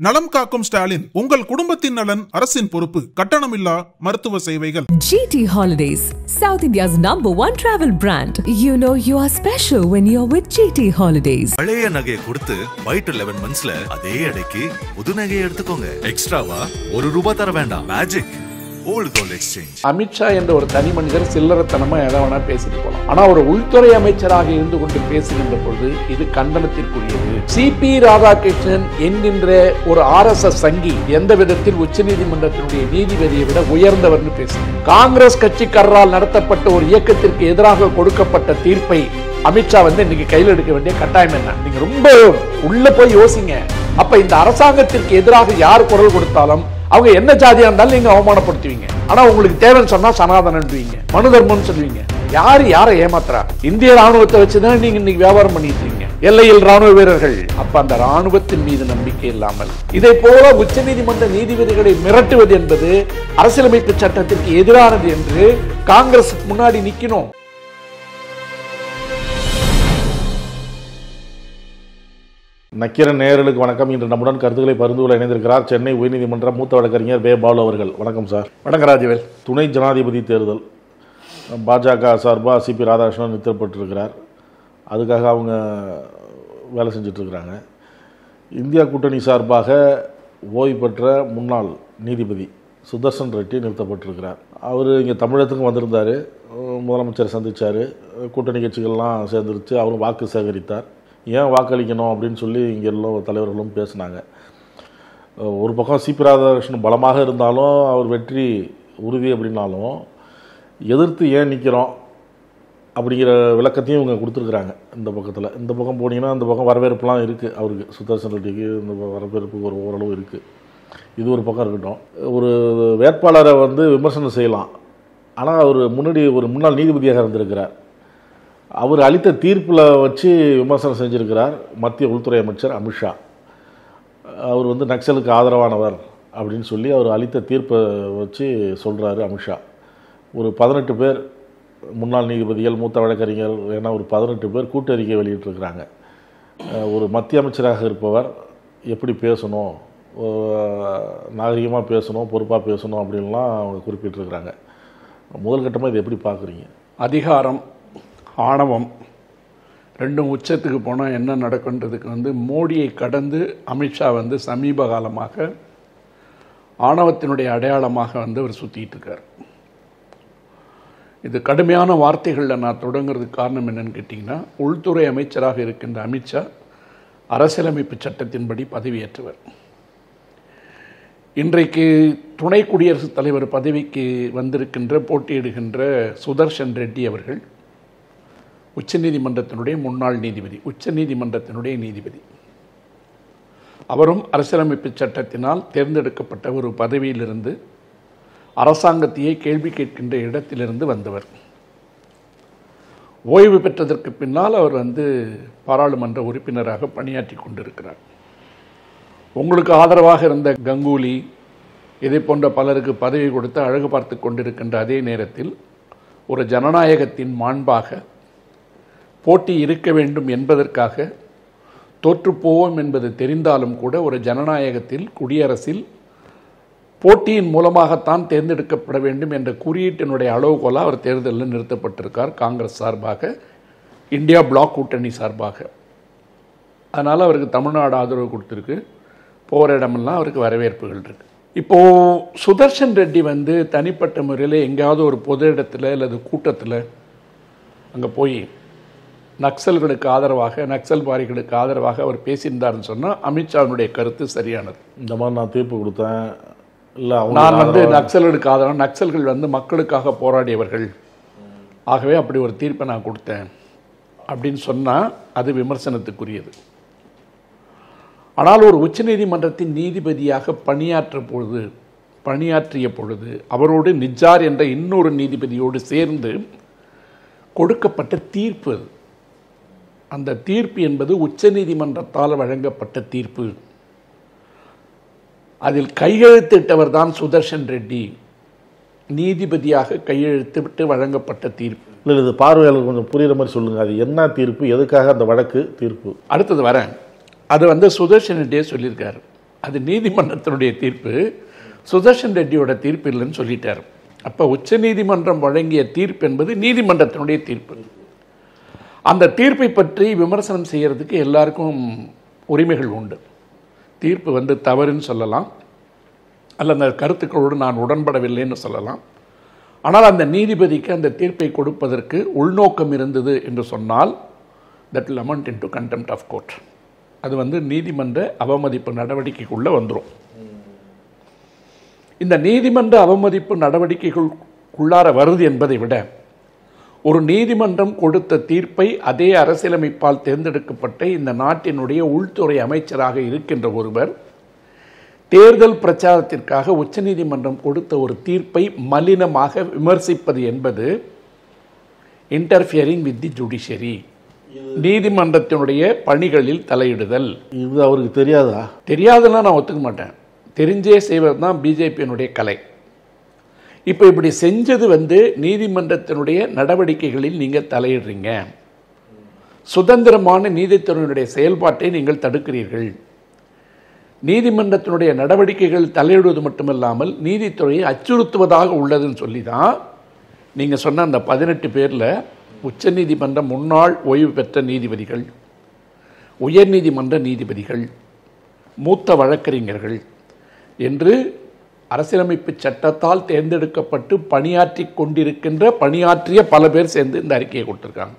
நலம் காக்கும் ஸ்டாலின், உங்கள் குடும்பத்தின் நலன் அரசின் பொறுப்பு. கட்டணமில்லா மருத்துவ சேவைகள். GT Holidays, South India's #1 travel brand. You know you are special when you're with GT Holidays. பழைய நகையை கொடுத்து வைட் 11 monthsல அதே எடைக்கு புது நகையை எடுத்துக்கோங்க. எக்ஸ்ட்ராவா ₹1 தர வேண்டாம். Magic volt gold exchange. Amit Shah என்ற ஒரு தனி மனிதர் சில்லறத்தனமா எதை வேணா பேசிட்டு போலாம். ஆனா ஒரு உள்துறை அமைச்சராக இருந்து கொண்டு பேசுகின்ற பொழுது இது கண்டனத்திற்குரியது. சிபி ராதாகிருஷ்ணன் என்கின்ற ஒரு RSS சங்கி எந்த விதத்தில் உச்சநீதிமன்றத்தினுடைய நீதிபதியை விட உயர்ந்தவர்னு பேசுகிறார். காங்கிரஸ் கட்சிக்காரரால் நடத்தப்பட்ட ஒரு இயக்கத்திற்கு எதிராக கொடுக்கப்பட்ட தீர்ப்பை அமித்ஷா இன்னைக்கு கையில் எடுக்க வேண்டிய கட்டாயம் என்ன? நீங்க ரொம்ப உள்ள போய் யோசிங்க. அப்ப இந்த அரசாங்கத்திற்கு எதிராக யார் குரல் கொடுத்தாலும் அவங்க என்ன ஜாதியா இருந்தாலும் நீங்க அவமானப்படுத்துவீங்க. ஆனா உங்களுக்கு தேவைன்னு சொன்னா சனாதனன்வீங்க, மனு தர்மம்னு சொல்லுவீங்க. யாரை ஏமாத்துறா? இந்திய ராணுவத்தை வச்சுதான் நீங்க இன்னைக்கு வியாபாரம் பண்ணிட்டு இருக்கீங்க. எல்லையில் ராணுவ வீரர்கள். அப்ப அந்த ராணுவத்தின் மீது நம்பிக்கை இல்லாமல் இதை போல உச்சநீதிமன்ற நீதிபதிகளை மிரட்டுவது என்பது அரசியலமைப்பு சட்டத்திற்கு எதிரானது என்று காங்கிரஸ் முன்னாடி நிக்கணும். நக்கீரன் நேயர்களுக்கு வணக்கம். இன்று நம்முடன் கருத்துக்களை பகிர்ந்து கொள்ள இணைந்திருக்கிறார் சென்னை உயர்நீதிமன்ற மூத்த வழக்கறிஞர் வே பாலு அவர்கள். வணக்கம் சார். வணக்கம் ராஜவேல். துணை ஜனாதிபதி தேர்தல் பாஜக சார்பாக சிபி ராதாகிருஷ்ணன் நிறுத்தப்பட்டிருக்கிறார். அதுக்காக அவங்க வேலை செஞ்சிட்ருக்கிறாங்க. இந்தியா கூட்டணி சார்பாக ஓய்வு பெற்ற முன்னாள் நீதிபதி சுதர்சன் ரெட்டி நிறுத்தப்பட்டிருக்கிறார். அவர் இங்கே தமிழகத்துக்கும் வந்திருந்தார், முதலமைச்சரை சந்தித்தார், கூட்டணி கட்சிகள்லாம் சேர்ந்துருச்சு, அவரும் வாக்கு சேகரித்தார். ஏன் வாக்களிக்கணும் அப்படின்னு சொல்லி இங்கே எல்லாம் தலைவர்களும் பேசினாங்க. ஒரு பக்கம் சிபி ராதாகிருஷ்ணன் பலமாக இருந்தாலும் அவர் வெற்றி உறுதி அப்படின்னாலும் எதிர்த்து ஏன் நிற்கிறோம் அப்படிங்கிற விளக்கத்தையும் இவங்க கொடுத்துருக்குறாங்க. இந்த பக்கம் போனீங்கன்னா இந்த பக்கம் வரவேற்புலாம் இருக்குது. அவருக்கு சுதர்சன் ரெட்டிக்கு இந்த வரவேற்பு ஓரளவு இருக்குது. இது ஒரு பக்கம் இருக்கட்டும். ஒரு வேட்பாளரை விமர்சனம் செய்யலாம். ஆனால் அவர் ஒரு முன்னாள் நீதிபதியாக இருந்திருக்கிறார். அவர் அளித்த தீர்ப்பில் வச்சு விமர்சனம் செஞ்சுருக்கிறார் மத்திய உள்துறை அமைச்சர் அமித்ஷா. அவர் நக்சலுக்கு ஆதரவானவர் அப்படின்னு சொல்லி அவர் அளித்த தீர்ப்பை வச்சு சொல்கிறாரு அமித்ஷா. ஒரு 18 பேர் முன்னாள் நீதிபதிகள், மூத்த வழக்கறிஞர் ஏன்னா ஒரு 18 பேர் கூட்டறிக்கை வெளியிட்டிருக்கிறாங்க. ஒரு மத்திய அமைச்சராக இருப்பவர் எப்படி பேசணும், நாகரிகமாக பேசணும், பொறுப்பாக பேசணும் அப்படின்லாம் அவங்க குறிப்பிட்டிருக்கிறாங்க. முதல் கட்டமாக இதை எப்படி பார்க்குறீங்க? அதிகாரம், ஆணவம் ரெண்டும் உச்சத்துக்கு போனால் என்ன நடக்குன்றதுக்கு மோடியை கடந்து அமித்ஷா சமீப காலமாக ஆணவத்தினுடைய அடையாளமாக அவர் சுற்றிட்டு இருக்கார். இது கடுமையான வார்த்தைகளில் நான் தொடங்குறதுக்கு காரணம் என்னன்னு கேட்டிங்கன்னா, உள்துறை அமைச்சராக இருக்கின்ற அமித்ஷா அரசியலமைப்பு சட்டத்தின்படி பதவியேற்றவர். இன்றைக்கு துணை குடியரசுத் தலைவர் பதவிக்கு போட்டியிடுகின்ற சுதர்சன் ரெட்டி அவர்கள் உச்சநீதிமன்றத்தினுடைய முன்னாள் நீதிபதி, உச்சநீதிமன்றத்தினுடைய நீதிபதி. அவரும் அரசியலமைப்பு சட்டத்தினால் தேர்ந்தெடுக்கப்பட்ட ஒரு பதவியிலிருந்து அரசாங்கத்தையே கேள்வி கேட்கின்ற இடத்திலிருந்து வந்தவர். ஓய்வு பெற்றதற்கு பின்னால் அவர் பாராளுமன்ற உறுப்பினராக பணியாற்றி கொண்டிருக்கிறார். உங்களுக்கு ஆதரவாக இருந்த கங்குலி இதை போன்ற பலருக்கு பதவி கொடுத்து அழகு பார்த்து கொண்டிருக்கின்ற அதே நேரத்தில் ஒரு ஜனநாயகத்தின் மாண்பாக போட்டி இருக்க வேண்டும் என்பதற்காக தோற்றுப்போவோம் என்பது தெரிந்தாலும் கூட ஒரு ஜனநாயகத்தில், குடியரசில் போட்டியின் மூலமாகத்தான் தேர்ந்தெடுக்கப்பட வேண்டும் என்ற குறியீட்டினுடைய அளவுகோலாக அவர் தேர்தலில் நிறுத்தப்பட்டிருக்கார். காங்கிரஸ் சார்பாக, இந்தியா பிளாக் கூட்டணி சார்பாக. அதனால் அவருக்கு தமிழ்நாடு ஆதரவு கொடுத்துருக்கு. போகிற இடமெல்லாம் அவருக்கு வரவேற்புகள் இருக்கு. இப்போது சுதர்சன் ரெட்டி தனிப்பட்ட முறையில் எங்கேயாவது ஒரு பொது இடத்துல அல்லது கூட்டத்தில் அங்கே போய் நக்சல்களுக்கு ஆதரவாக, நக்சல்வாதிகளுக்கு ஆதரவாக அவர் பேசியிருந்தார்னு சொன்னால் அமித்ஷாவினுடைய கருத்து சரியானது. இந்த மாதிரி நான் தீர்ப்பு கொடுத்தேன், இல்லை நான் நக்சல்களுக்கு ஆதரவாக, நக்சல்கள் மக்களுக்காக போராடியவர்கள், ஆகவே அப்படி ஒரு தீர்ப்பை நான் கொடுத்தேன் அப்படின்னு சொன்னால் அது விமர்சனத்துக்குரியது. ஆனால் ஒரு உச்சநீதிமன்றத்தின் நீதிபதியாக பணியாற்றிய பொழுது அவரோடு நிஜார் என்ற இன்னொரு நீதிபதியோடு சேர்ந்து கொடுக்கப்பட்ட தீர்ப்பு, அந்த தீர்ப்பு என்பது உச்சநீதிமன்றத்தால் வழங்கப்பட்ட தீர்ப்பு. அதில் கையெழுத்திட்டவர் தான் சுதர்சன் ரெட்டி. நீதிபதியாக கையெழுத்திட்டு வழங்கப்பட்ட தீர்ப்பு. இல்லை, இது பார்வையாளர் கொஞ்சம் புரியுற மாதிரி சொல்லுங்கள். அது என்ன தீர்ப்பு, எதுக்காக அந்த வழக்கு தீர்ப்பு? அடுத்தது வரேன். அது சுதர்சன் ரெட்டியே சொல்லியிருக்காரு. அது நீதிமன்றத்தினுடைய தீர்ப்பு, சுதர்ஷன் ரெட்டியோட தீர்ப்பு இல்லைன்னு சொல்லிட்டார். அப்போ உச்ச நீதிமன்றம் வழங்கிய தீர்ப்பு என்பது நீதிமன்றத்தினுடைய தீர்ப்பு. அந்த தீர்ப்பை பற்றி விமர்சனம் செய்கிறதுக்கு எல்லாருக்கும் உரிமைகள் உண்டு. தீர்ப்பு தவறுன்னு சொல்லலாம், அல்ல அந்த கருத்துக்களோடு நான் உடன்படவில்லைன்னு சொல்லலாம். ஆனால் அந்த நீதிபதிக்கு அந்த தீர்ப்பை கொடுப்பதற்கு உள்நோக்கம் இருந்தது என்று சொன்னால் that will amount into contempt of court. அது நீதிமன்ற அவமதிப்பு நடவடிக்கைக்குள்ளே வந்துடும். இந்த நீதிமன்ற அவமதிப்பு நடவடிக்கைகளுக்குள்ளார வருது என்பதை விட ஒரு நீதிமன்றம் கொடுத்த தீர்ப்பை அதே அரசியலமைப்பால் தேர்ந்தெடுக்கப்பட்ட இந்த நாட்டினுடைய உள்துறை அமைச்சராக இருக்கின்ற ஒருவர் தேர்தல் பிரச்சாரத்திற்காக உச்சநீதிமன்றம் கொடுத்த ஒரு தீர்ப்பை மலினமாக விமர்சிப்பது என்பது இன்டர்ஃபியரிங் வித் தி ஜுடிஷியரி, நீதிமன்றத்தினுடைய பணிகளில் தலையிடுதல். இது அவருக்கு தெரியாதா? தெரியாதுன்னா நான் ஒத்துக்க மாட்டேன். தெரிஞ்சே செய்வது தான் பிஜேபியினுடைய கலை. இப்போ இப்படி செஞ்சது நீதிமன்றத்தினுடைய நடவடிக்கைகளில் நீங்கள் தலையிடுறீங்க, சுதந்திரமான நீதித்துறையினுடைய செயல்பாட்டை நீங்கள் தடுக்கிறீர்கள். நீதிமன்றத்தினுடைய நடவடிக்கைகள் தலையிடுவது மட்டுமல்லாமல் நீதித்துறையை அச்சுறுத்துவதாக உள்ளதுன்னு சொல்லி தான் நீங்கள் சொன்ன அந்த 18 பேரில் உச்சநீதிமன்ற முன்னாள் ஓய்வு பெற்ற நீதிபதிகள், உயர்நீதிமன்ற நீதிபதிகள், மூத்த வழக்கறிஞர்கள் என்று அரசியலமைப்பு சட்டத்தால் தேர்ந்தெடுக்கப்பட்டு பணியாற்றிய பல பேர் சேர்ந்து இந்த அறிக்கையை கொடுத்துருக்காங்க.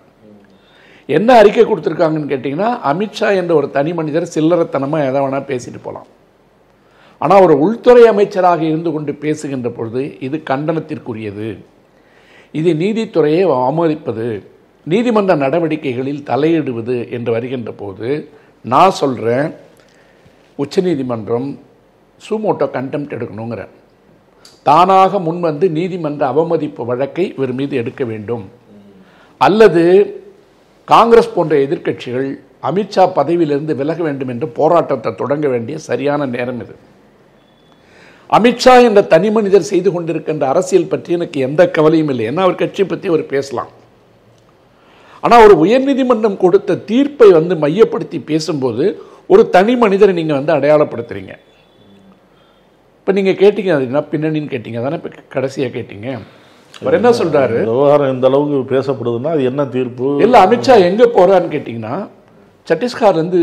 என்ன அறிக்கை கொடுத்துருக்காங்கன்னு கேட்டிங்கன்னா, அமித்ஷா என்ற ஒரு தனி மனிதர் சில்லறத்தனமாக எதை வேணால் பேசிட்டு போகலாம், ஆனால் ஒரு உள்துறை அமைச்சராக இருந்து கொண்டு பேசுகின்ற பொழுது இது கண்டனத்திற்குரியது, இது நீதித்துறையை அவமதிப்பது, நீதிமன்ற நடவடிக்கைகளில் தலையிடுவது என்று வருகின்ற போது நான் சொல்கிறேன், உச்சநீதிமன்றம் சூமோட்டோ கண்டெம்ட் எடுக்கணுங்கிற, தானாக முன்வந்து நீதிமன்ற அவமதிப்பு வழக்கை இவர் மீது எடுக்க வேண்டும். அல்லது காங்கிரஸ் போன்ற எதிர்க்கட்சிகள் அமித்ஷா பதவியிலிருந்து விலக வேண்டும் என்று போராட்டத்தை தொடங்க வேண்டிய சரியான நேரம் இது. அமித்ஷா என்ற தனி மனிதர் செய்து கொண்டிருக்கின்ற அரசியல் பற்றி எனக்கு எந்த கவலையும் இல்லை. ஏன்னா அவர் கட்சி பற்றி அவர் பேசலாம். ஆனால் ஒரு உயர்நீதிமன்றம் கொடுத்த தீர்ப்பை மையப்படுத்தி பேசும்போது ஒரு தனி மனிதரை நீங்கள் அடையாளப்படுத்துறீங்க. இப்போ நீங்கள் கேட்டீங்க அது என்ன பின்னணின்னு கேட்டீங்க தானே, இப்போ கடைசியாக கேட்டீங்க. அவர் என்ன சொல்றாரு, விவகாரம் இந்த அளவுக்கு பேசப்படுதுன்னா அது என்ன தீர்ப்பு? இல்லை, அமித்ஷா எங்கே போகிறான்னு கேட்டிங்கன்னா சத்தீஸ்கர்லேருந்து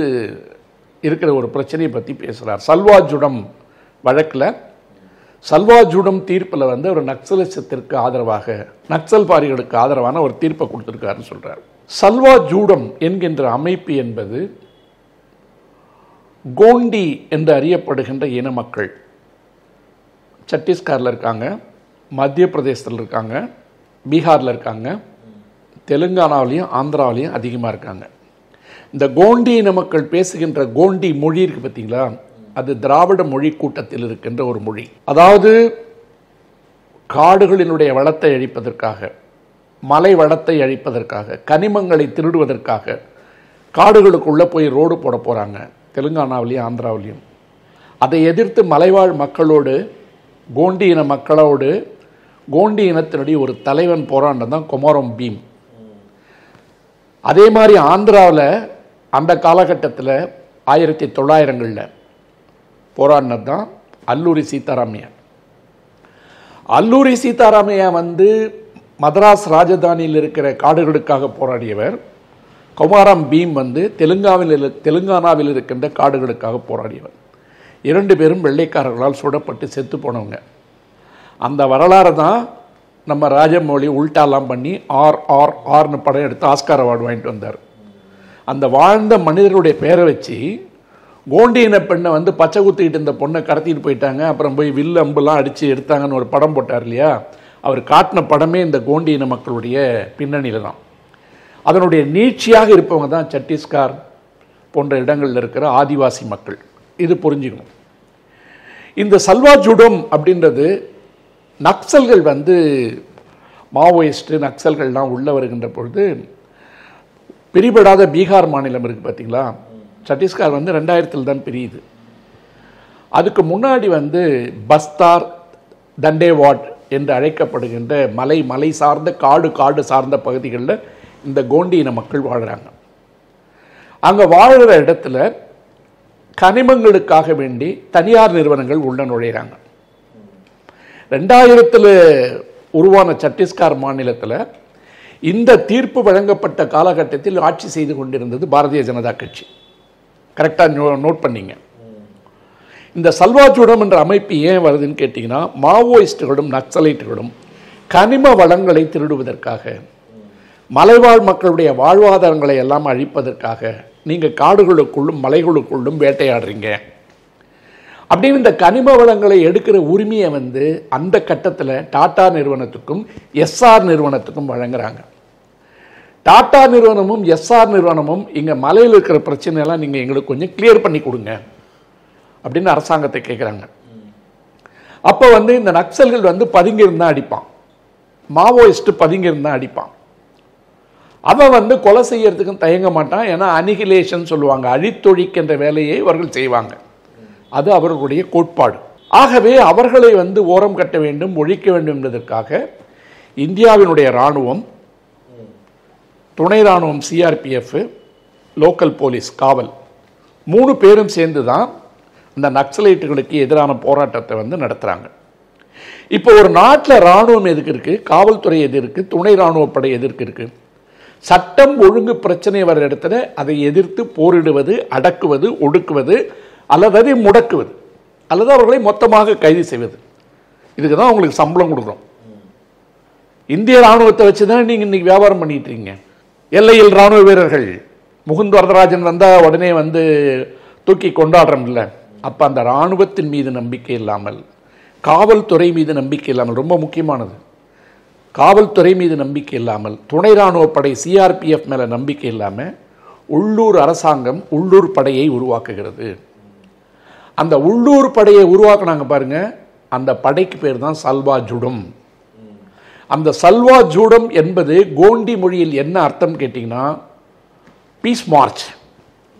இருக்கிற ஒரு பிரச்சனையை பற்றி பேசுகிறார். சல்வாஜுடம் வழக்கில் சல்வாஜுடம் தீர்ப்பில் ஒரு நக்சலிசத்திற்கு ஆதரவாக, நக்சல்பாரிகளுக்கு ஆதரவான ஒரு தீர்ப்பை கொடுத்துருக்காருன்னு சொல்கிறார். சல்வாஜூடம் என்கின்ற அமைப்பு என்பது கோண்டி என்று அறியப்படுகின்ற இன மக்கள் சத்தீஸ்கரில் இருக்காங்க, மத்திய பிரதேசத்தில் இருக்காங்க, பீகாரில் இருக்காங்க, தெலுங்கானாவிலையும் ஆந்திராவிலையும் அதிகமாக இருக்காங்க. இந்த கோண்டி இன மக்கள் பேசுகின்ற கோண்டி மொழி இருக்குது பார்த்தீங்களா, அது திராவிட மொழி கூட்டத்தில் இருக்கின்ற ஒரு மொழி. அதாவது காடுகளினுடைய வளத்தை அழிப்பதற்காக, மலை வளத்தை அழிப்பதற்காக, கனிமங்களை திருடுவதற்காக காடுகளுக்குள்ளே போய் ரோடு போட போகிறாங்க தெலுங்கானாவிலையும் ஆந்திராவிலையும். அதை எதிர்த்து மலைவாழ் மக்களோடு, கோண்டி இன மக்களோடு கோண்டி இனத்தினுடைய ஒரு தலைவன் போராட்டம் தான் கொமரம் பீம். அதே மாதிரி ஆந்திராவில் அந்த காலகட்டத்தில் 1900களில் போராடினது தான் அல்லூரி சீதாராமையா. அல்லூரி சீதாராமையா மதராஸ் ராஜதானியில் இருக்கிற காடுகளுக்காக போராடியவர். கொமாரம் பீம் தெலுங்கானாவில் இருக்கின்ற காடுகளுக்காக போராடியவர். 2 பேரும் வெள்ளைக்காரர்களால் சுடப்பட்டு செத்து போனவங்க. அந்த வரலாறு தான் நம்ம ராஜமௌழி உல்டாலாம் பண்ணி ஆர்னு படம் எடுத்து ஆஸ்கார் அவார்டு வாங்கிட்டு வந்தார். அந்த வாழ்ந்த மனிதருடைய பேரை வச்சு கோண்டி இன பெண்ணை பச்சை குத்திக்கிட்டு இந்த பொண்ணை கடத்திட்டு போயிட்டாங்க, அப்புறம் போய் வில்லு அம்புலாம் அடித்து எடுத்தாங்கன்னு ஒரு படம் போட்டார் இல்லையா. அவர் காட்டின படமே இந்த கோண்டி இன மக்களுடைய பின்னணியில் தான். அதனுடைய நீட்சியாக இருப்பவங்க தான் சத்தீஸ்கர் போன்ற இடங்களில் இருக்கிற ஆதிவாசி மக்கள். இது புரிஞ்சுக்கணும். இந்த சல்வாஜுடம் அப்படின்றது நக்சல்கள் மாவோயிஸ்ட்டு நக்சல்கள்லாம் உள்ளே வருகின்ற பொழுது பிரிபடாத பீகார் மாநிலம் இருக்குது பார்த்தீங்களா, சத்தீஸ்கர் 2000 தான் பிரியுது. அதுக்கு முன்னாடி பஸ்தார், தண்டேவாட் என்று அழைக்கப்படுகின்ற மலை சார்ந்த காடு சார்ந்த பகுதிகளில் இந்த கோண்டி இன மக்கள் வாழ்கிறாங்க. அங்கே வாழ்கிற இடத்துல கனிமங்களுக்காக வேண்டி தனியார் நிறுவனங்கள் உள்ள நுழைகிறாங்க. 2000 உருவான சத்தீஸ்கர் மாநிலத்தில் இந்த தீர்ப்பு வழங்கப்பட்ட காலகட்டத்தில் ஆட்சி செய்து கொண்டிருந்தது பாரதிய ஜனதா கட்சி. கரெக்டாக நோட் பண்ணீங்க. இந்த சல்வாஜூடம் என்ற அமைப்பு ஏன் வருதுன்னு கேட்டிங்கன்னா, மாவோயிஸ்டுகளும் நக்சலைட்டுகளும் கனிம வளங்களை திருடுவதற்காக, மலைவாழ் மக்களுடைய வாழ்வாதாரங்களை எல்லாம் அழிப்பதற்காக நீங்கள் காடுகளுக்குள்ளும் மலைகளுக்குள்ளும் வேட்டையாடுறீங்க அப்படின்னு இந்த கனிம வளங்களை எடுக்கிற உரிமையை அந்த கட்டத்தில் டாடா நிறுவனத்துக்கும் எஸ்ஆர் நிறுவனத்துக்கும் வழங்குறாங்க. டாடா நிறுவனமும் எஸ்ஆர் நிறுவனமும் இங்கே மலையில் இருக்கிற பிரச்சனையெல்லாம் நீங்கள் எங்களுக்கு கொஞ்சம் கிளியர் பண்ணி கொடுங்க அப்படின்னு அரசாங்கத்தை கேட்குறாங்க. அப்போ இந்த நக்சல்கள் பதுங்கி இருந்தால் அடிப்பான், மாவோயிஸ்ட் பதுங்கி இருந்தால் அடிப்பான். அவன் கொலை செய்யறதுக்கும் தயங்க மாட்டான். ஏன்னா அனிகிலேஷன் சொல்லுவாங்க, அழித்தொழிக்கின்ற வேலையை அவர்கள் செய்வாங்க. அது அவர்களுடைய கோட்பாடு. ஆகவே அவர்களை ஓரம் கட்ட வேண்டும், ஒழிக்க வேண்டும் என்பதற்காக இந்தியாவினுடைய இராணுவம், துணை இராணுவம் சிஆர்பிஎஃப், லோக்கல் போலீஸ் காவல் 3 பேரும் சேர்ந்து தான் இந்த நக்சலைட்டுகளுக்கு எதிரான போராட்டத்தை நடத்துகிறாங்க. இப்போ ஒரு நாட்டில் இராணுவம் எதுக்கு இருக்குது, காவல்துறை எது இருக்குது, துணை இராணுவ படை எதற்கு இருக்குது? சட்டம் ஒழுங்கு பிரச்சனை வர இடத்துல அதை எதிர்த்து போரிடுவது, அடக்குவது, ஒடுக்குவது, அல்லது அதை முடக்குவது, அல்லது அவர்களை மொத்தமாக கைது செய்வது. இதுக்கு தான் அவங்களுக்கு சம்பளம் கொடுக்குறோம். இந்திய இராணுவத்தை வச்சு தான் நீங்கள் இன்றைக்கி வியாபாரம் பண்ணிட்டு இருக்கீங்க. எல்லையில் இராணுவ வீரர்கள் முகுந்த் வரதராஜன் வந்தால் உடனே தூக்கி கொண்டாடுறோம் இல்லை. அப்போ அந்த இராணுவத்தின் மீது நம்பிக்கை இல்லாமல், காவல்துறை மீது நம்பிக்கை இல்லாமல், ரொம்ப முக்கியமானது, காவல்துறை மீது நம்பிக்கை இல்லாமல், துணை இராணுவ படை சிஆர்பிஎஃப் மேலே நம்பிக்கை இல்லாமல் உள்ளூர் அரசாங்கம் உள்ளூர் படையை உருவாக்குகிறது. அந்த உள்ளூர் படையை உருவாக்குனாங்க பாருங்க, அந்த படைக்கு பேர் தான் சல்வாஜூடம். அந்த சல்வாஜூடம் என்பது கோண்டி மொழியில் என்ன அர்த்தம் கேட்டிங்கன்னா, பீஸ் மார்ச்,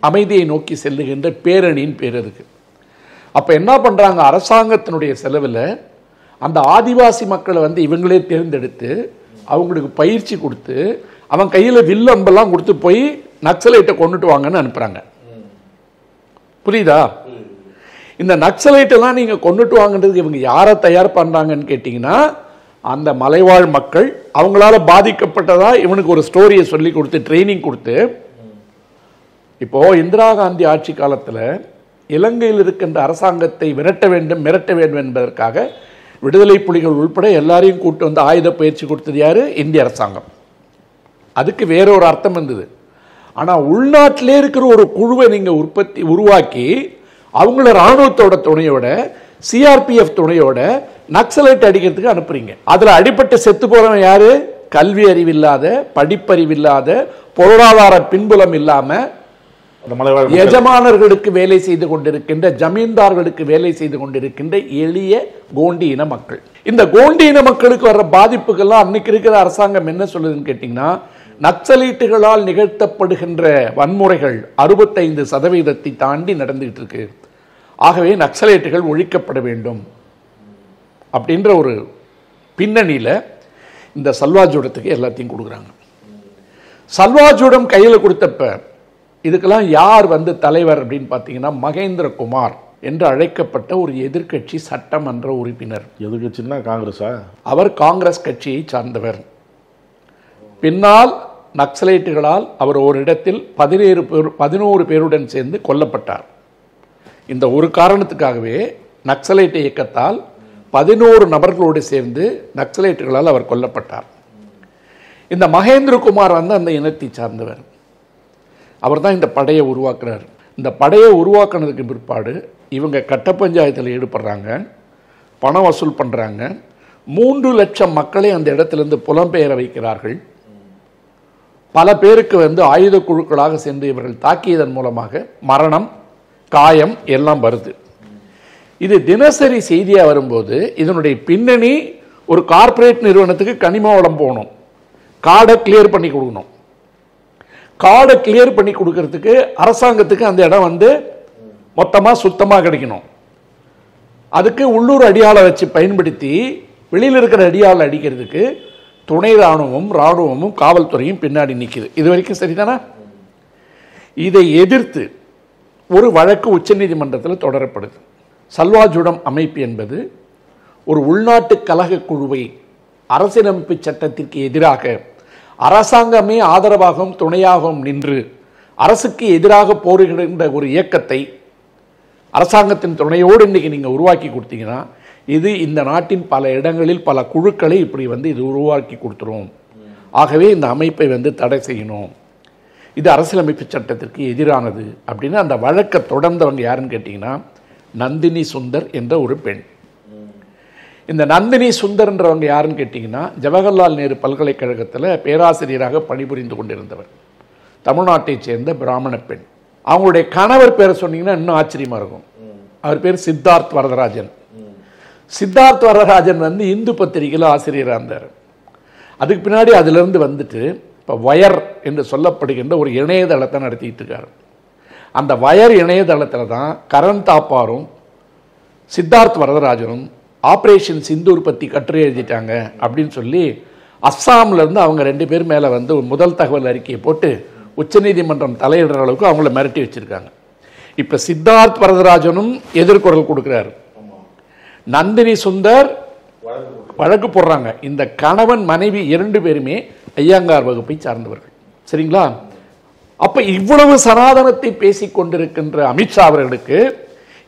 அமைதியை நோக்கி செல்லுகின்ற பேரணியின் பேர் அதுக்கு. அப்போ என்ன பண்ணுறாங்க, அரசாங்கத்தினுடைய செலவில் அந்த ஆதிவாசி மக்களை இவங்களே தேர்ந்தெடுத்து அவங்களுக்கு பயிற்சி கொடுத்து அவன் கையில் வில்லம்பெல்லாம் கொடுத்து போய் நக்சலைட்டை கொண்டுட்டு வாங்கன்னு அனுப்புகிறாங்க. புரியுதா? இந்த நக்சலைட்டெல்லாம் நீங்கள் கொண்டுட்டு வாங்கன்றதுக்கு இவங்க யாரை தயார் பண்ணுறாங்கன்னு கேட்டிங்கன்னா, அந்த மலைவாழ் மக்கள் அவங்களால பாதிக்கப்பட்டதா இவனுக்கு ஒரு ஸ்டோரியை சொல்லி கொடுத்து ட்ரைனிங் கொடுத்து. இப்போது இந்திரா காந்தி ஆட்சி காலத்தில் இலங்கையில் இருக்கின்ற அரசாங்கத்தை விரட்ட வேண்டும், மிரட்ட வேண்டும் என்பதற்காக விடுதலை புலிகள் உள்பட எல்லாரையும் கூட்டு ஆயுத பயிற்சி கொடுத்தது யார்? இந்திய அரசாங்கம். அதுக்கு வேறொரு அர்த்தம் இருந்தது. ஆனால் உள்நாட்டிலே இருக்கிற ஒரு குழுவை நீங்கள் உருவாக்கி அவங்கள இராணுவத்தோட துணையோட, சிஆர்பிஎஃப் துணையோட நக்சலைட் அடிக்கிறதுக்கு அனுப்புறீங்க. அதில் அடிப்பட்டு செத்து போறவன் யாரு? கல்வி அறிவில்லாத, படிப்பறிவில்லாத, பொருளாதார பின்புலம் இல்லாமல் எஜமானர்களுக்கு வேலை செய்து கொண்டிருக்கின்ற, ஜமீன்தார்களுக்கு வேலை செய்து கொண்டிருக்கின்ற எளிய கோண்டி இன மக்கள். இந்த கோண்டி இன மக்களுக்கு வர்ற பாதிப்புகள்லாம் அன்னைக்கு இருக்கிற அரசாங்கம் என்ன சொல்லுதுன்னு கேட்டீங்கன்னா, நக்சலைட்டுகளால் நிகழ்த்தப்படுகின்ற வன்முறைகள் 65% தாண்டி நடந்துகிட்டு இருக்கு. ஆகவே நக்சலைட்டுகள் ஒழிக்கப்பட வேண்டும் அப்படின்ற ஒரு பின்னணியில் இந்த சல்வாஜூடத்துக்கு எல்லாத்தையும் கொடுக்குறாங்க. சல்வாஜூடம் கையில் கொடுத்தப்ப இதுக்கெல்லாம் யார் தலைவர் அப்படின்னு பார்த்தீங்கன்னா, மகேந்திர குமார் என்று அழைக்கப்பட்ட ஒரு எதிர்க்கட்சி சட்டமன்ற உறுப்பினர். எதிர்க்கட்சின்னா காங்கிரஸா? அவர் காங்கிரஸ் கட்சியை சார்ந்தவர். பின்னால் நக்சலைட்டுகளால் அவர் ஒரு இடத்தில் 11 பேருடன் சேர்ந்து கொல்லப்பட்டார். இந்த ஒரு காரணத்துக்காகவே நக்சலைட் இயக்கத்தால் 11 நபர்களோடு சேர்ந்து நக்சலைட்டுகளால் அவர் கொல்லப்பட்டார். இந்த மகேந்திர குமார் அந்த இனத்தை சார்ந்தவர். அவர் தான் இந்த படையை உருவாக்குறார். இந்த படையை உருவாக்குனதுக்கு பிற்பாடு இவங்க கட்ட பஞ்சாயத்தில் ஈடுபடுறாங்க, பணம் வசூல் பண்ணுறாங்க. 3 லட்சம் மக்களை அந்த இடத்திலிருந்து புலம்பெயர வைக்கிறார்கள். பல பேருக்கு ஆயுத குழுக்களாக சென்று இவர்கள் தாக்கியதன் மூலமாக மரணம், காயம் எல்லாம் வருது. இது தினசரி செய்தியாக வரும்போது இதனுடைய பின்னணி, ஒரு கார்ப்பரேட் நிறுவனத்துக்கு கனிம வளம் போகணும், காடை கிளியர் பண்ணி கொடுக்கணும். காடை கிளியர் பண்ணி கொடுக்கறதுக்கு அரசாங்கத்துக்கு அந்த இடம் மொத்தமாக சுத்தமாக கிடைக்கணும். அதுக்கு உள்ளூர் அடியாளை வச்சு பயன்படுத்தி வெளியில் இருக்கிற அடியாளை அடிக்கிறதுக்கு துணை இராணுவமும் காவல்துறையும் பின்னாடி நிற்கிது. இது வரைக்கும் சரிதானா? இதை எதிர்த்து ஒரு வழக்கு உச்சநீதிமன்றத்தில் தொடரப்படுது. சல்வாஜுடம் அமைப்பு என்பது ஒரு உள்நாட்டு கலக குழுவை அரசியலமைப்பு சட்டத்திற்கு எதிராக அரசாங்கமே ஆதரவாகவும் துணையாகவும் நின்று அரசுக்கு எதிராக போரிடுகின்ற ஒரு இயக்கத்தை அரசாங்கத்தின் துணையோடு இன்றைக்கி நீங்கள் உருவாக்கி கொடுத்தீங்கன்னா இது இந்த நாட்டின் பல இடங்களில் பல குழுக்களை இப்படி இது உருவாக்கி கொடுத்துரும். ஆகவே இந்த அமைப்பை தடை செய்யணும், இது அரசியலமைப்பு சட்டத்திற்கு எதிரானது அப்படின்னு அந்த வழக்கை தொடர்ந்தவங்க யாருன்னு கேட்டிங்கன்னா நந்தினி சுந்தர் என்ற ஒரு பெண். இந்த நந்தினி சுந்தர்ன்றவங்க யாருன்னு கேட்டிங்கன்னா ஜவஹர்லால் நேரு பல்கலைக்கழகத்தில் பேராசிரியராக பணிபுரிந்து கொண்டிருந்தவர், தமிழ்நாட்டை சேர்ந்த பிராமண பெண். அவங்களுடைய கணவர் பேரை சொன்னீங்கன்னா இன்னும் ஆச்சரியமாக இருக்கும். அவர் பேர் சித்தார்த் வரதராஜன். சித்தார்த் வரதராஜன் இந்து பத்திரிகையில் ஆசிரியராக இருந்தார். அதுக்கு பின்னாடி அதிலிருந்து இப்போ வயர் என்று சொல்லப்படுகின்ற ஒரு இணையதளத்தை நடத்திட்டு இருக்கார். அந்த வயர் இணையதளத்தில் தான் கரண் தாப்பாரும் சித்தார்த் வரதராஜனும் ஆப்ரேஷன் சிந்தூர் பற்றி கட்டுரை எழுதிட்டாங்க அப்படின்னு சொல்லி அஸ்ஸாமிலேருந்து அவங்க 2 பேர் மேலே முதல் தகவல் அறிக்கையை போட்டு உச்சநீதிமன்றம் தலையிடுற அளவுக்கு அவங்கள மிரட்டி வச்சிருக்காங்க. இப்போ சித்தார்த் வரதராஜனும் எதிர்குரல் கொடுக்குறாரு, நந்தினி சுந்தர் வழக்கு போடுறாங்க. இந்த கணவன் மனைவி 2 பேருமே ஐயங்கார் வகுப்பை சார்ந்தவர்கள். சரிங்களா? அப்போ இவ்வளவு சனாதனத்தை பேசிக் கொண்டிருக்கின்ற அமித்ஷா அவர்களுக்கு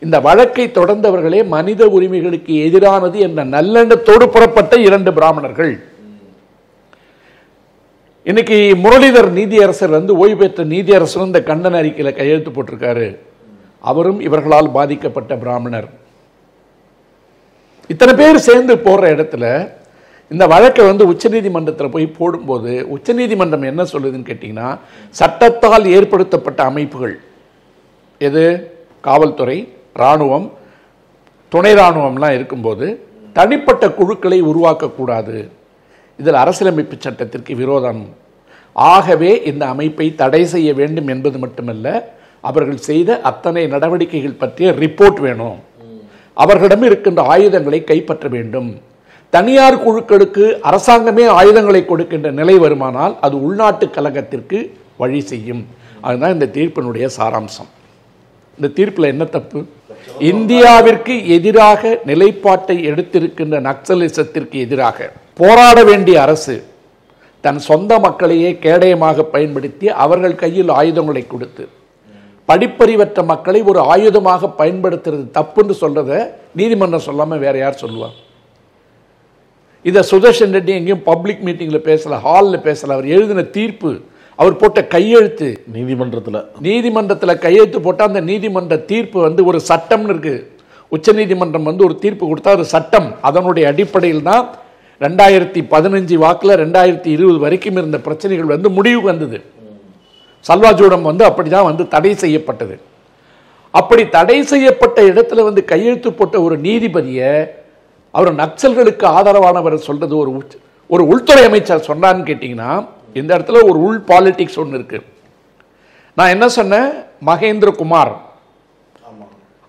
இந்த வழக்கை தொடர்ந்தவர்களே மனித உரிமைகளுக்கு எதிரானது என்ற நல்லெண்ணத்தோடு புறப்பட்ட 2 பிராமணர்கள். இன்னைக்கு முரளிதர் நீதியரசர் ஓய்வு பெற்ற நீதியரசர் இந்த கண்டன அறிக்கையில் கையெழுத்து போட்டிருக்காரு. அவரும் இவர்களால் பாதிக்கப்பட்ட பிராமணர். இத்தனை பேர் சேர்ந்து போடுற இடத்துல இந்த வழக்கை உச்சநீதிமன்றத்தில் போய் போடும்போது உச்சநீதிமன்றம் என்ன சொல்லுதுன்னு கேட்டிங்கன்னா சட்டத்தால் ஏற்படுத்தப்பட்ட அமைப்புகள் எது காவல்துறை, இராணுவம், துணை இராணுவம்லாம் இருக்கும்போது தனிப்பட்ட குழுக்களை உருவாக்கக்கூடாது, இதில் அரசியலமைப்பு சட்டத்திற்கு விரோதம். ஆகவே இந்த அமைப்பை தடை செய்ய வேண்டும் என்பது மட்டுமல்ல, அவர்கள் செய்த அத்தனை நடவடிக்கைகள் பற்றிய ரிப்போர்ட் வேணும், அவர்களிடம் இருக்கின்ற ஆயுதங்களை கைப்பற்ற வேண்டும். தனியார் குழுக்களுக்கு அரசாங்கமே ஆயுதங்களை கொடுக்கின்ற நிலை வருமானால் அது உள்நாட்டு கலகத்திற்கு வழி செய்யும். அதுதான் இந்த தீர்ப்பினுடைய சாராம்சம். இந்த தீர்ப்பில் என்ன தப்பு? இந்தியாவிற்கு எதிராக நிலைப்பாட்டை எடுத்திருக்கின்ற நக்சலிசத்திற்கு எதிராக போராட வேண்டிய அரசு தன் சொந்த மக்களையே கேடயமாக பயன்படுத்தி அவர்கள் கையில் ஆயுதங்களை கொடுத்து படிப்பறிவற்ற மக்களை ஒரு ஆயுதமாக பயன்படுத்துறது தப்புன்னு சொல்றத நீதிமன்றம் சொல்லாம வேற யார் சொல்லுவார்? இதை சுதர்ஷன் ரெட்டி எங்கேயும் பப்ளிக் மீட்டிங்கில் பேசல, ஹாலில் பேசல. அவர் எழுதின தீர்ப்பு, அவர் போட்ட கையெழுத்து நீதிமன்றத்தில் கையெழுத்து போட்டால் அந்த நீதிமன்ற தீர்ப்பு ஒரு சட்டம்னு இருக்கு. உச்சநீதிமன்றம் ஒரு தீர்ப்பு கொடுத்தா ஒரு சட்டம். அதனுடைய அடிப்படையில் தான் 2015 வாக்கில் 2020 வரைக்கும் இருந்த பிரச்சனைகள் முடிவுக்கு வந்தது. சல்வாஜூடம் அப்படிதான் தடை செய்யப்பட்டது. அப்படி தடை செய்யப்பட்ட இடத்துல கையெழுத்து போட்ட ஒரு நீதிபதியை அவர் நக்சல்களுக்கு ஆதரவானவர் சொல்றது ஒரு உள்துறை அமைச்சர் சொன்னான்னு கேட்டீங்கன்னா இந்த இடத்துல ஒரு உள் பாலிடிக்ஸ் ஒன்று இருக்கு. நான் என்ன சொன்னேன்? மகேந்திர குமார்,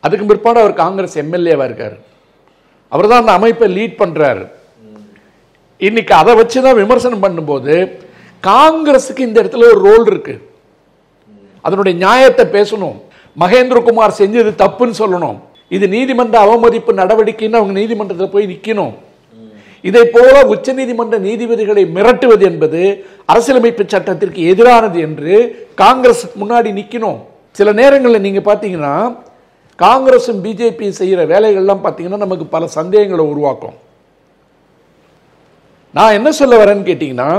அதுக்கு பிற்பாடு அவர் காங்கிரஸ் எம்எல்ஏவா இருக்காரு, அவர் தான் அந்த அமைப்பை லீட் பண்றாரு. இன்னைக்கு அதை வச்சுதான் விமர்சனம் பண்ணும்போது காங்கிரஸுக்கு இந்த இடத்துல ஒரு ரோல் இருக்கு, அதனுடைய நியாயத்தை பேசணும். மகேந்திர குமார் செஞ்சது தப்புன்னு சொல்லணும். இது நீதிமன்ற அவமதிப்பு நடவடிக்கைன்னு அவங்க நீதிமன்றத்தில் போய் நிற்கணும். இதை போல உச்ச நீதிமன்ற நீதிபதிகளை மிரட்டுவது என்பது அரசியலமைப்பு சட்டத்திற்கு எதிரானது என்று காங்கிரஸ் முன்னாடி நிற்கணும். சில நேரங்களில் நீங்க பார்த்தீங்கன்னா காங்கிரசும் பிஜேபி செய்கிற வேலைகள்லாம் பார்த்தீங்கன்னா நமக்கு பல சந்தேகங்களை உருவாக்கும். நான் என்ன சொல்ல வரேன்னு கேட்டீங்கன்னா,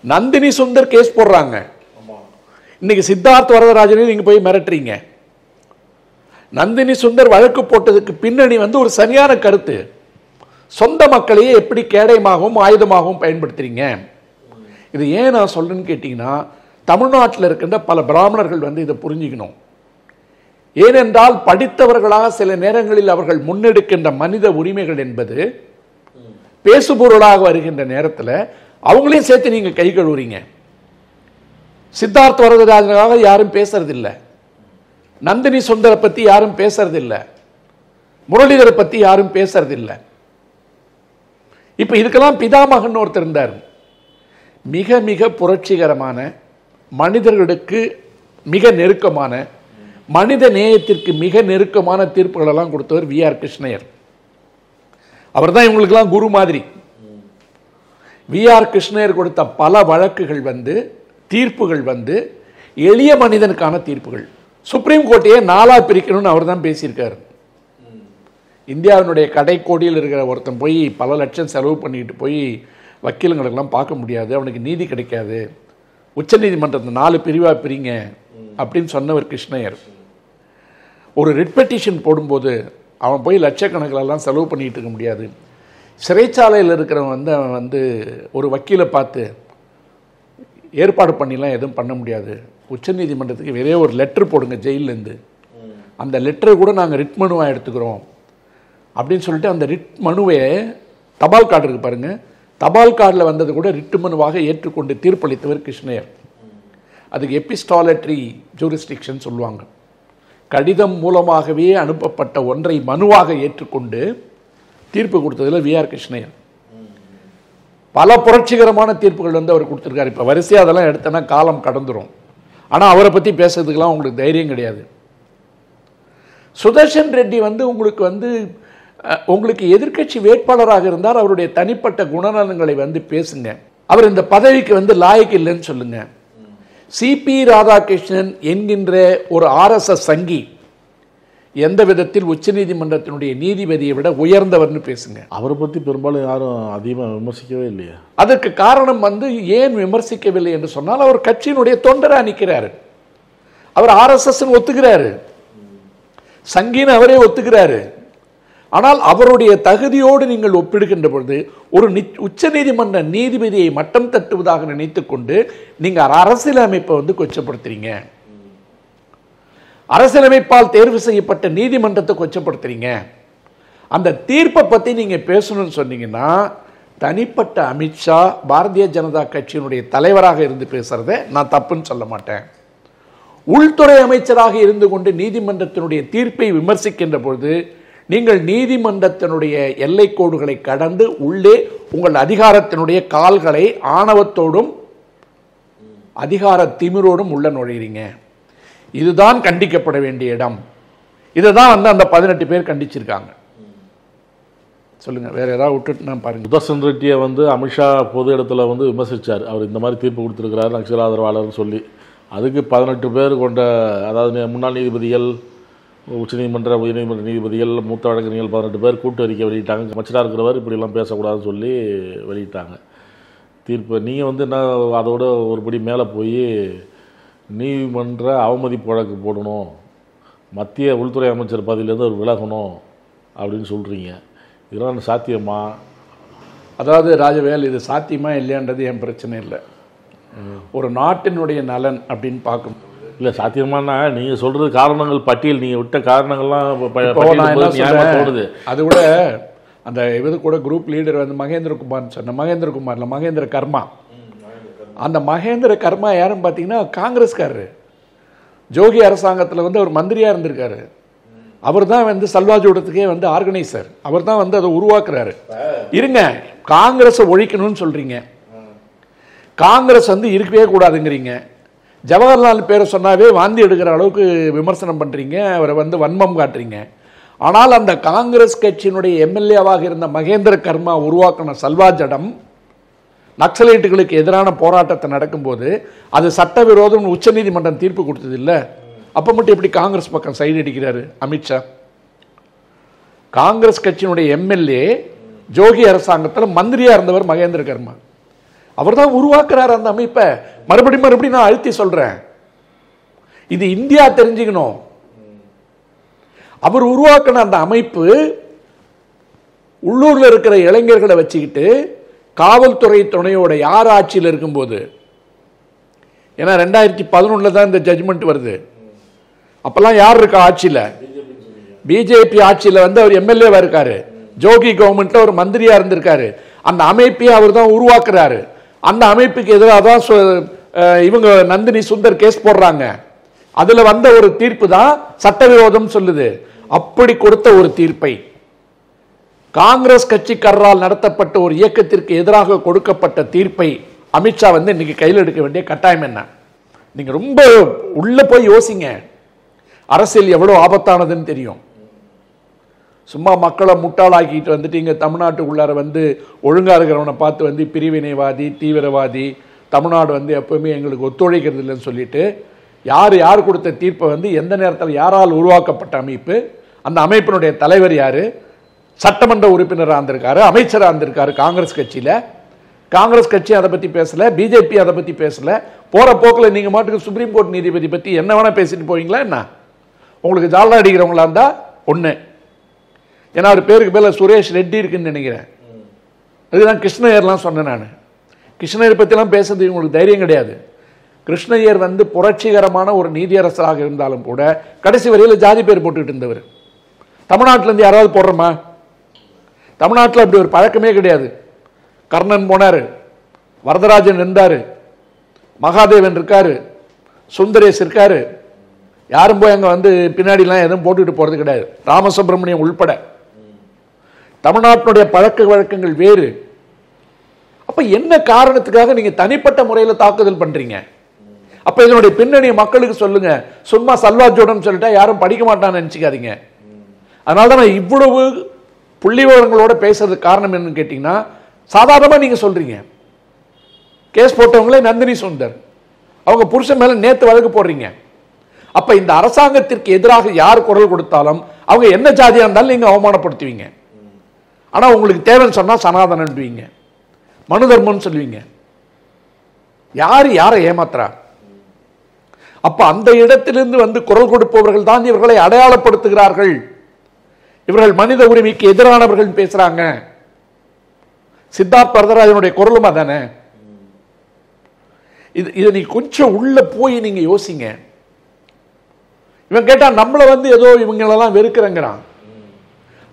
நந்தினி சுந்தர் கேஸ் போடுறாங்க, இன்னைக்கு சித்தார்த் வரதராஜனை நீங்க போய் மிரட்டுறீங்க. நந்தினி சுந்தர் வழக்கு போட்டதுக்கு பின்னணி ஒரு சரியான கருத்து. சொந்த மக்களையே எப்படி கேடயமாகவும் ஆயுதமாகவும் பயன்படுத்துறீங்க. இது ஏன் நான் சொல்றேன்னு கேட்டீங்கன்னா, தமிழ்நாட்டில் இருக்கின்ற பல பிராமணர்கள் இதை புரிஞ்சுக்கணும். ஏனென்றால் படித்தவர்களாக சில நேரங்களில் அவர்கள் முன்னெடுக்கின்ற மனித உரிமைகள் என்பது பேசுபொருளாக வருகின்ற நேரத்தில் அவங்களையும் சேர்த்து நீங்க கை கழுவுறீங்க. சித்தார்த் வரதராஜனாக யாரும் பேசுறதில்லை, நந்தினி சுந்தரை பத்தி யாரும் பேசுறதில்லை, முரளிதரை பத்தி யாரும் பேசுறதில்லை. இப்ப இதுக்கெல்லாம் பிதாமகன் ஒருத்தர் இருந்தார். மிக மிக புரட்சிகரமான, மனிதர்களுக்கு மிக நெருக்கமான, மனித நேயத்திற்கு மிக நெருக்கமான தீர்ப்புகள் எல்லாம் கொடுத்தவர் வி.ஆர். கிருஷ்ணய்யர். அவர் தான் இவங்களுக்கெல்லாம் குரு மாதிரி. வி.ஆர். கிருஷ்ணய்யர் கொடுத்த பல வழக்குகள் தீர்ப்புகள் எளிய மனிதனுக்கான தீர்ப்புகள். சுப்ரீம் கோர்ட்டையே 4ஆ பிரிக்கணும்னு அவர் தான் பேசியிருக்காரு. இந்தியாவினுடைய கடைக்கோடியில் இருக்கிற ஒருத்தன் போய் பல லட்சம் செலவு பண்ணிட்டு போய் வக்கீலுங்களுக்கெல்லாம் பார்க்க முடியாது, அவனுக்கு நீதி கிடைக்காது, உச்சநீதிமன்றத்தை 4 பிரிவாக பிரிங்க அப்படின்னு சொன்னவர் கிருஷ்ணய்யர். ஒரு ரிட் பெட்டிஷன் போடும்போது அவன் போய் லட்சக்கணக்கிலெல்லாம் செலவு பண்ணிகிட்டு இருக்க முடியாது. சிறைச்சாலையில் இருக்கிறவன் அவன் ஒரு வக்கீலை பார்த்து ஏற்பாடு பண்ணிலாம் எதுவும் பண்ண முடியாது, உச்சநீதிமன்றத்துக்கு வேறே ஒரு லெட்டர் போடுங்க ஜெயிலேருந்து, அந்த லெட்டரை கூட நாங்கள் ரிட் மனுவாக எடுத்துக்கிறோம் அப்படின்னு சொல்லிட்டு அந்த ரிட் மனுவை தபால் கார்டு இருக்கு பாருங்க, தபால் கார்டில் வந்தது கூட ரிட் மனுவாக ஏற்றுக்கொண்டு தீர்ப்பளித்தவர் கிருஷ்ணய்யர். அதுக்கு எபிஸ்டாலட்ரி ஜூரிஸ்டிக்ஷன் சொல்லுவாங்க. கடிதம் மூலமாகவே அனுப்பப்பட்ட ஒன்றை மனுவாக ஏற்றுக்கொண்டு தீர்ப்பு கொடுத்ததில் வி.ஆர். கிருஷ்ணய்யர். பல புரட்சிகரமான தீர்ப்புகள் அவர் கொடுத்துருக்காரு. இப்போ வரிசையாக அதெல்லாம் எடுத்தனா காலம் கடந்துரும். ஆனால் அவரை பற்றி பேசுறதுக்கெல்லாம் உங்களுக்கு தைரியம் கிடையாது. சுதர்ஷன் ரெட்டி உங்களுக்கு எதிர்க்கட்சி வேட்பாளராக இருந்தால் அவருடைய தனிப்பட்ட குணநலங்களை பேசுங்க. அவர் இந்த பதவிக்கு லாயக்கு இல்லைன்னு சொல்லுங்க. சி.பி. ராதாகிருஷ்ணன் என்கின்ற ஒரு RSS சங்கி எந்த விதத்தில் உச்சநீதிமன்றத்தினுடைய நீதிபதியை விட உயர்ந்தவர்னு பேசுங்க. அவரை பற்றி பெரும்பாலும் யாரும் அதிகமாக விமர்சிக்கவே இல்லையா? அதற்கு காரணம் ஏன் விமர்சிக்கவில்லை என்று சொன்னால் அவர் கட்சியினுடைய தொண்டராக நிற்கிறாரு. அவர் RSS ஒத்துக்கிறாரு, சங்கின்னு அவரே ஒத்துக்கிறாரு. ஆனால் அவருடைய தகுதியோடு நீங்கள் ஒப்பிடுகின்ற பொழுது ஒரு உச்சநீதிமன்ற நீதிபதியை மட்டம் தட்டுவதாக நினைத்துக் கொண்டு நீங்கள் அரசியலமைப்பை கொச்சப்படுத்துறீங்க. அரசியலமைப்பால் தேர்வு செய்யப்பட்ட நீதிமன்றத்தை கொச்சப்படுத்துறீங்க. அந்த தீர்ப்பை பற்றி நீங்கள் பேசணும்னு சொன்னீங்கன்னா தனிப்பட்ட அமித்ஷா பாரதிய ஜனதா கட்சியினுடைய தலைவராக இருந்து பேசுறத நான் தப்புன்னு சொல்ல மாட்டேன். உள்துறை அமைச்சராக இருந்து கொண்டு நீதிமன்றத்தினுடைய தீர்ப்பை விமர்சிக்கின்ற பொழுது நீங்கள் நீதிமன்றத்தினுடைய எல்லை கோடுகளை கடந்து உள்ளே உங்கள் அதிகாரத்தினுடைய கால்களை ஆணவத்தோடும் அதிகார திமிரோடும் உள்ள நுழைகிறீங்க. இதுதான் கண்டிக்கப்பட வேண்டிய இடம். இதுதான் அந்த 18 பேர் கண்டிச்சிருக்காங்க. சொல்லுங்க, வேற ஏதாவது விட்டுட்டு நான் பாருங்க. சுதர்ஷன் ரெட்டியை அமித்ஷா பொது இடத்துல விமர்சிச்சார். அவர் இந்த மாதிரி தீர்ப்பு கொடுத்துருக்கிறாரு நக்சல் ஆதரவாளர்னு சொல்லி. அதுக்கு 18 பேர் கொண்ட, அதாவது முன்னாள் நீதிபதிகள், உச்சநீதிமன்ற உயர்நீதிமன்ற நீதிபதிகள், மூத்த வழக்கறிஞர்கள் 18 பேர் கூட்டு அறிக்கை வெளியிட்டாங்க. அமைச்சராக இருக்கிறவர் இப்படிலாம் பேசக்கூடாதுன்னு சொல்லி வெளியிட்டாங்க தீர்ப்பு. நீங்கள் என்ன அதோட ஒருபடி மேலே போய் நீதிமன்ற அவமதிப்பு வழக்கு போடணும், மத்திய உள்துறை அமைச்சர் பதவியிலேருந்து அவர் விலகணும் அப்படின்னு சொல்கிறீங்க. இதெல்லாம் சாத்தியமா? அதாவது ராஜவேல், இது சாத்தியமா இல்லையான்றது என் பிரச்சனை இல்லை. ஒரு நாட்டினுடைய நலன் அப்படின்னு பார்க்கும் இல்லை, சாத்தியமானா நீங்கள் சொல்கிறது காரணங்கள் பட்டியல், நீங்கள் விட்ட காரணங்கள்லாம் தோணுது. அது கூட அந்த இது கூட குரூப் லீடர் மகேந்திரகுமார்னு சொன்ன மகேந்திர கர்மா. அந்த மகேந்திர கர்மா யாருன்னு பார்த்தீங்கன்னா காங்கிரஸ்காரரு. ஜோகி அரசாங்கத்தில் அவர் மந்திரியாக இருந்திருக்காரு. அவர் தான் சல்வாஜோடத்துக்கே ஆர்கனைசர். அவர் தான் அதை உருவாக்குறாரு. இருங்க, காங்கிரஸை ஒழிக்கணும்னு சொல்றீங்க, காங்கிரஸ் இருக்கவே கூடாதுங்கிறீங்க. ஜவஹர்லால் பேரை சொன்னாவே வாந்தி எடுக்கிற அளவுக்கு விமர்சனம் பண்றீங்க, அவரை வன்மம் காட்டுறீங்க. ஆனால் அந்த காங்கிரஸ் கட்சியினுடைய எம்எல்ஏவாக இருந்த மகேந்திர கர்மா உருவாக்கின சல்வாஜடம் நக்சலைட்டுகளுக்கு எதிரான போராட்டத்தை நடக்கும்போது அது சட்டவிரோதம் உச்சநீதிமன்றம் தீர்ப்பு கொடுத்தது இல்லை. அப்போ மட்டும் எப்படி காங்கிரஸ் பக்கம் சைடு அடிக்கிறாரு அமித்ஷா? காங்கிரஸ் கட்சியினுடைய எம்எல்ஏ ஜோகி அரசாங்கத்தில் மந்திரியா இருந்தவர் மகேந்திர கர்மா. அவர் தான் உருவாக்குறாரு அந்த அமைப்பை. மறுபடியும் நான் அழுத்தி சொல்றேன், இது இந்தியா தெரிஞ்சுக்கணும். அவர் உருவாக்கின அந்த அமைப்பு உள்ளூர்ல இருக்கிற இளைஞர்களை வச்சுக்கிட்டு காவல்துறை துணையோட யார் ஆட்சியில் இருக்கும்போது, ஏன்னா 2011 தான் இந்த ஜட்ஜ்மெண்ட் வருது. அப்பெல்லாம் யார் இருக்கா ஆட்சியில்? பிஜேபி ஆட்சியில் அவர் எம்எல்ஏவா இருக்காரு, ஜோகி கவர்மெண்ட்ல ஒரு மந்திரியா இருந்திருக்காரு. அந்த அமைப்பை அவர் தான் உருவாக்குறாரு. அந்த அமைப்புக்கு எதிராக தான் இவங்க நந்தினி சுந்தர் கேஸ் போடுறாங்க. அதுல வந்த ஒரு தீர்ப்பு தான் சட்டவிரோதம் சொல்லுது. அப்படி கொடுத்த ஒரு தீர்ப்பை காங்கிரஸ் கட்சிக்காரரால் நடத்தப்பட்ட ஒரு இயக்கத்திற்கு எதிராக கொடுக்கப்பட்ட தீர்ப்பை அமித்ஷா இன்னைக்கு கையில் எடுக்க வேண்டிய கட்டாயம் என்ன? நீங்க ரொம்ப உள்ள போய் யோசிங்க. அரசியல் எவ்வளவு ஆபத்தானதுன்னு தெரியும். சும்மா மக்களை முட்டாளாக்கிட்டு வந்துட்டு இங்கே தமிழ்நாட்டுக்குள்ளார ஒழுங்காக இருக்கிறவனை பார்த்து பிரிவினைவாதி, தீவிரவாதி, தமிழ்நாடு எப்பவுமே எங்களுக்கு ஒத்துழைக்கிறது இல்லைன்னு சொல்லிட்டு யார் கொடுத்த தீர்ப்பை எந்த நேரத்தில் யாரால் உருவாக்கப்பட்ட அமைப்பு, அந்த அமைப்பினுடைய தலைவர் யாரு, சட்டமன்ற உறுப்பினராக இருந்திருக்காரு, அமைச்சராக இருந்திருக்காரு காங்கிரஸ் கட்சியில். காங்கிரஸ் கட்சி அதை பற்றி பேசல, பிஜேபி அதை பற்றி பேசல. போகிற போக்கில் நீங்கள் மாட்டுக்கு சுப்ரீம் கோர்ட் நீதிபதி பற்றி என்ன வேணால் பேசிட்டு போவீங்களா என்ன? உங்களுக்கு ஜாலா அடிக்கிறவங்களா இருந்தால் ஒன்று. ஏன்னா அவர் பேருக்கு பேரில் சுரேஷ் ரெட்டி இருக்குன்னு நினைக்கிறேன். அதுதான் கிருஷ்ணயர்லாம் சொன்னேன் நான். கிருஷ்ணயர் பற்றிலாம் பேசுறது உங்களுக்கு தைரியம் கிடையாது. கிருஷ்ணயர் புரட்சிகரமான ஒரு நீதியரசராக இருந்தாலும் கூட கடைசி வரையில் ஜாதி பேர் போட்டுக்கிட்டு இருந்தவர். தமிழ்நாட்டிலேருந்து யாராவது போடுறோமா? தமிழ்நாட்டில் அப்படி ஒரு பழக்கமே கிடையாது. கர்ணன் போனார், வரதராஜன் இருந்தார், மகாதேவன் இருக்காரு, சுந்தரேஷ் இருக்காரு. யாரும் போய் அங்கே பின்னாடிலாம் எதுவும் போட்டுக்கிட்டு போகிறது கிடையாது, ராமசுப்ரமணியம் உள்பட. தமிழ்நாட்டினுடைய பழக்க வழக்கங்கள் வேறு. அப்ப என்ன காரணத்துக்காக நீங்க தனிப்பட்ட முறையில் தாக்குதல் பண்றீங்க? அப்ப இதனுடைய பின்னணியை மக்களுக்கு சொல்லுங்க. சும்மா சல்வாஜோடம் சொல்லிட்டா யாரும் படிக்க மாட்டான்னு நினைச்சுக்காதீங்க. அதனாலதான் நான் இவ்வளவு புள்ளி விவரங்களோட பேசுறதுக்கு காரணம் என்னன்னு கேட்டீங்கன்னா, சாதாரணமா நீங்க சொல்றீங்க கேஸ் போட்டவங்களே நந்தினி சுந்தர், அவங்க புருஷன் மேல நேத்து வழக்கு போடுறீங்க. அப்ப இந்த அரசாங்கத்திற்கு எதிராக யார் குரல் கொடுத்தாலும் அவங்க என்ன ஜாதியா இருந்தாலும் நீங்க அவமானப்படுத்துவீங்க. ஆனா உங்களுக்கு தேவைன்னு சொன்னா சனாதனன்வீங்க, மனு தர்மம் சொல்லுவீங்க. யாரை ஏமாத்துறா? அப்ப அந்த இடத்திலிருந்து குரல் கொடுப்பவர்கள் தான் இவர்களை அடையாளப்படுத்துகிறார்கள். இவர்கள் மனித உரிமைக்கு எதிரானவர்கள் பேசுறாங்க. சித்தார்த் வரதராஜனுடைய குரலும் அதானே. இது நீ கொஞ்சம் உள்ள போய் நீங்க யோசிங்க. இவன் கேட்டா நம்மள ஏதோ இவங்களெல்லாம் வெறுக்கிறங்கிறான்.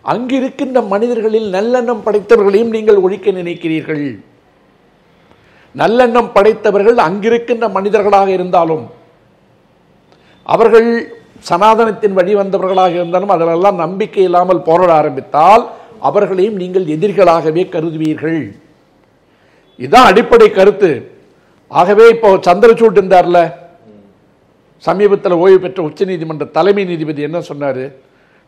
அங்கிருக்கின்ற மனிதர்களில் நல்லெண்ணம் படைத்தவர்களையும் நீங்கள் ஒழிக்க நினைக்கிறீர்கள். நல்லெண்ணம் படைத்தவர்கள் அங்கிருக்கின்ற மனிதர்களாக இருந்தாலும், அவர்கள் சனாதனத்தின் வழி வந்தவர்களாக இருந்தாலும் அதிலெல்லாம் நம்பிக்கை இல்லாமல் போராட ஆரம்பித்தால் அவர்களையும் நீங்கள் எதிரிகளாகவே கருதுவீர்கள். இதுதான் அடிப்படை கருத்து. ஆகவே இப்போ சந்திரசூட் இருந்தார்ல, சமீபத்தில் ஓய்வு பெற்ற உச்ச நீதிமன்ற தலைமை நீதிபதி என்ன சொன்னார்?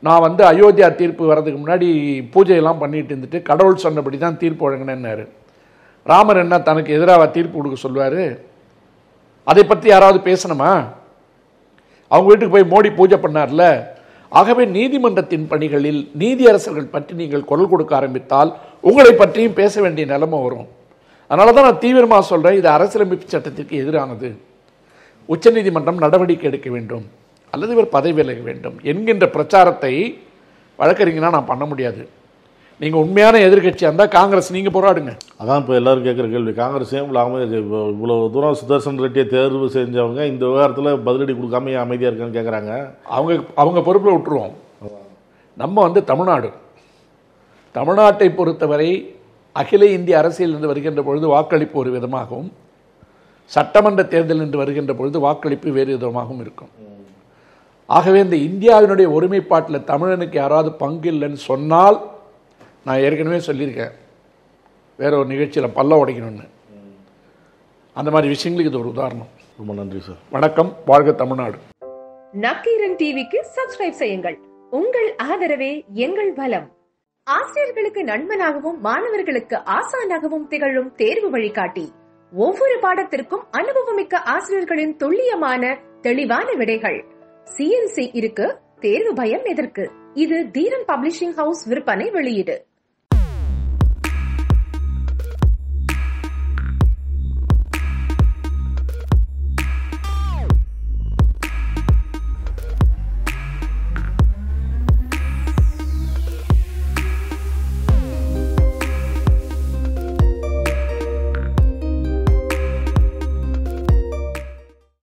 நான் அயோத்தியா தீர்ப்பு வர்றதுக்கு முன்னாடி பூஜையெல்லாம் பண்ணிட்டு இருந்துட்டு கடவுள் சொன்னபடி தான் தீர்ப்பு வழங்கினேன்னாரு. ராமர் என்ன தனக்கு எதிராக தீர்ப்பு கொடுக்க சொல்வார்? அதை பற்றி யாராவது பேசணுமா? அவங்க வீட்டுக்கு போய் மோடி பூஜை பண்ணார்ல. ஆகவே நீதிமன்றத்தின் பணிகளில் நீதியரசர்கள் பற்றி நீங்கள் குரல் கொடுக்க ஆரம்பித்தால் உங்களை பற்றியும் பேச வேண்டிய நிலைமை வரும். அதனால தான் நான் தீவிரமாக சொல்கிறேன், இது அரசியலமைப்பு சட்டத்திற்கு எதிரானது. உச்சநீதிமன்றம் நடவடிக்கை எடுக்க வேண்டும் அல்லது இவர் பதவி விலக வேண்டும் என்கின்ற பிரச்சாரத்தை வழக்கறிஞனா நான் பண்ண முடியாது. நீங்கள் உண்மையான எதிர்கட்சியாக இருந்தால் காங்கிரஸ் நீங்கள் போராடுங்க. அதான் இப்போ எல்லாரும் கேட்குற கேள்வி, காங்கிரஸ் ஏன் இவ்வளோ தூரம் சுதர்சன் ரெட்டியை தேர்வு செஞ்சவங்க இந்த விவகாரத்தில் பதிலடி கொடுக்காம அமைதியாக இருக்கான்னு கேட்குறாங்க. அவங்க பொறுப்பில் விட்டுருவோம். நம்ம தமிழ்நாட்டை பொறுத்தவரை அகில இந்திய அரசியல் என்று வருகின்ற பொழுது வாக்களிப்பு ஒரு விதமாகவும், சட்டமன்ற தேர்தல் என்று வருகின்ற பொழுது வாக்களிப்பு வேறு விதமாகவும் இருக்கும். ஆகவே இந்த இந்தியாவினுடைய ஒருமைப்பாட்டில் தமிழனுக்கு யாராவது பங்கு இல்லைன்னு சொன்னால், நான் ஏற்கனவே சொல்லியிருக்கேன் வேற ஒரு நிகழ்ச்சியில் பல்ல உடைக்கணும்னு. அந்த மாதிரி விஷயங்களுக்கு இது ஒரு உதாரணம். ரொம்ப நன்றி சார். வணக்கம். வாழ்க தமிழ்நாடு. நக்கீரன் டிவிக்கு சப்ஸ்கிரைப் செய்யுங்கள். உங்கள் ஆதரவே எங்கள் பலம். ஆசிரியர்களுக்கு நண்பனாகவும் மாணவர்களுக்கு ஆசானாகவும் திகழும் தேர்வு வழிகாட்டி. ஒவ்வொரு பாடத்திற்கும் அனுபவமிக்க ஆசிரியர்களின் துல்லியமான தெளிவான விடைகள். CNC இருக்கு, தேர்வு பயம் எதற்கு? இது தீரன் பப்ளிஷிங் ஹவுஸ் விற்பனை வெளியீடு.